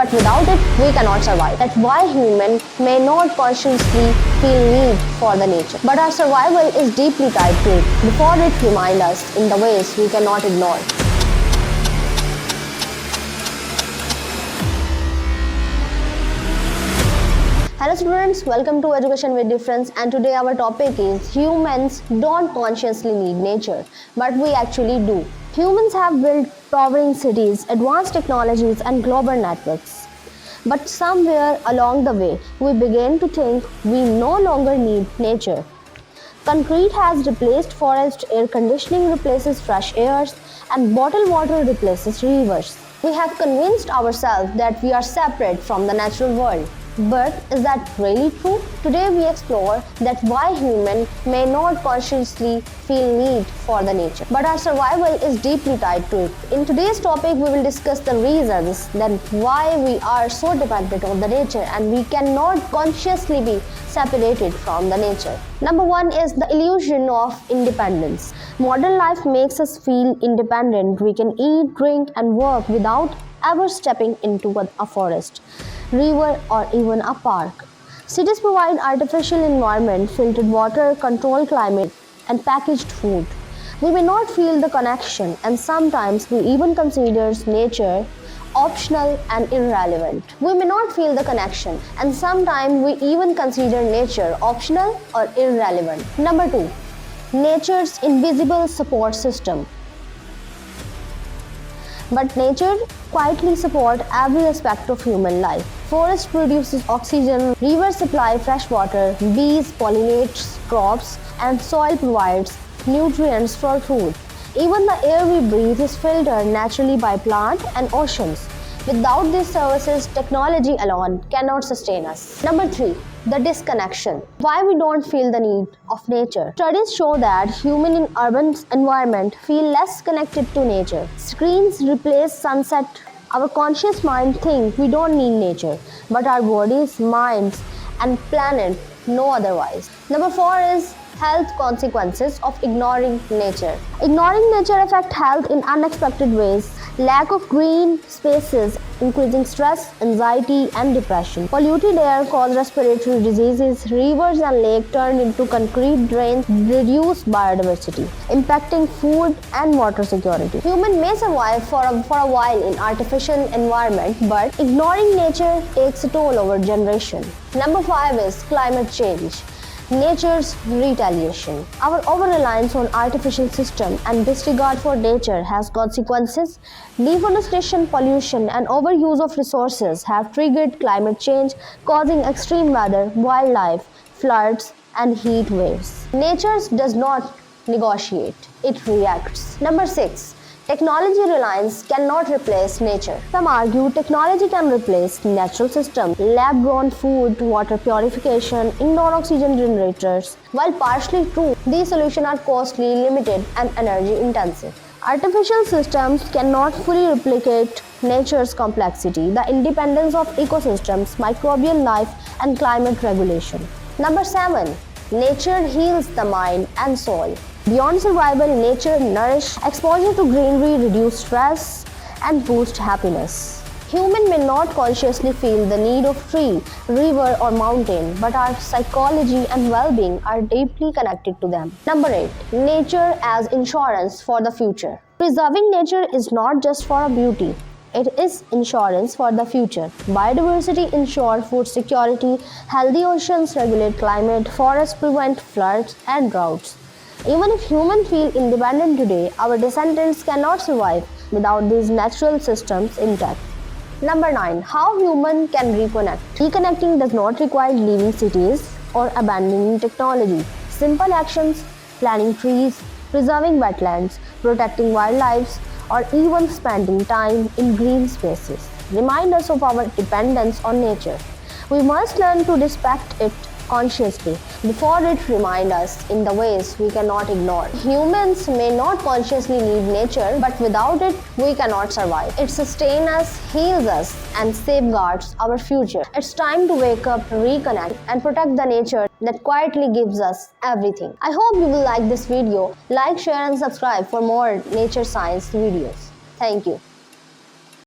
but without it, we cannot survive. That's why humans may not consciously feel need for the nature, but our survival is deeply tied to it. Before it reminds us in the ways we cannot ignore. Hello students, welcome to Education with Difference, and today our topic is humans don't consciously need nature, but we actually do. Humans have built towering cities, advanced technologies and global networks. But somewhere along the way, we began to think we no longer need nature. Concrete has replaced forest, air conditioning replaces fresh airs, and bottled water replaces rivers. We have convinced ourselves that we are separate from the natural world. But is that really true? Today we explore that why humans may not consciously feel need for the nature, but our survival is deeply tied to it. In today's topic, we will discuss the reasons that why we are so dependent on the nature and we cannot consciously be separated from the nature. Number one is the illusion of independence. Modern life makes us feel independent. We can eat, drink, and work without ever stepping into a forest, river, or even a park. Cities provide artificial environment, filtered water, controlled climate, and packaged food. We may not feel the connection, and sometimes we even consider nature optional and irrelevant. We may not feel the connection, and sometimes we even consider nature optional or irrelevant. Number two, nature's invisible support system. But nature quietly supports every aspect of human life. Forest produces oxygen, rivers supply fresh water, bees pollinate crops, and soil provides nutrients for food. Even the air we breathe is filtered naturally by plants and oceans. Without these services, technology alone cannot sustain us. Number three, the disconnection. Why we don't feel the need of nature. Studies show that humans in urban environment feel less connected to nature. Screens replace sunset. Our conscious mind think we don't need nature, but our bodies, minds, and planet know otherwise. Number four is health consequences of ignoring nature. Ignoring nature affects health in unexpected ways. Lack of green spaces increasing stress, anxiety, and depression. Polluted air causes respiratory diseases. Rivers and lakes turn into concrete drains, reduce biodiversity, impacting food and water security. Humans may survive for a while in artificial environment, but ignoring nature takes a toll over generation. Number five is climate change. Nature's retaliation. Our over-reliance on artificial systems and disregard for nature has consequences. Deforestation, pollution, and overuse of resources have triggered climate change, causing extreme weather, wildlife, floods, and heat waves. Nature does not negotiate, it reacts. Number six, technology reliance cannot replace nature. Some argue technology can replace natural systems, lab-grown food, water purification, indoor oxygen generators. While partially true, these solutions are costly, limited, and energy-intensive. Artificial systems cannot fully replicate nature's complexity, the independence of ecosystems, microbial life, and climate regulation. Number seven, nature heals the mind and soul. Beyond survival, nature nourishes. Exposure to greenery reduces stress and boosts happiness. Humans may not consciously feel the need of tree, river, or mountain, but our psychology and well-being are deeply connected to them. Number 8. Nature as insurance for the future. Preserving nature is not just for beauty. It is insurance for the future. Biodiversity ensures food security, healthy oceans regulate climate, forests prevent floods and droughts. Even if humans feel independent today, our descendants cannot survive without these natural systems intact. Number 9. How humans can reconnect. Reconnecting does not require leaving cities or abandoning technology. Simple actions, planting trees, preserving wetlands, protecting wildlife, or even spending time in green spaces remind us of our dependence on nature. We must learn to respect it consciously before it reminds us in the ways we cannot ignore. Humans may not consciously need nature, but without it, we cannot survive. It sustains us, heals us, and safeguards our future. It's time to wake up, reconnect, and protect the nature that quietly gives us everything. I hope you will like this video. Like, share, and subscribe for more nature science videos. Thank you.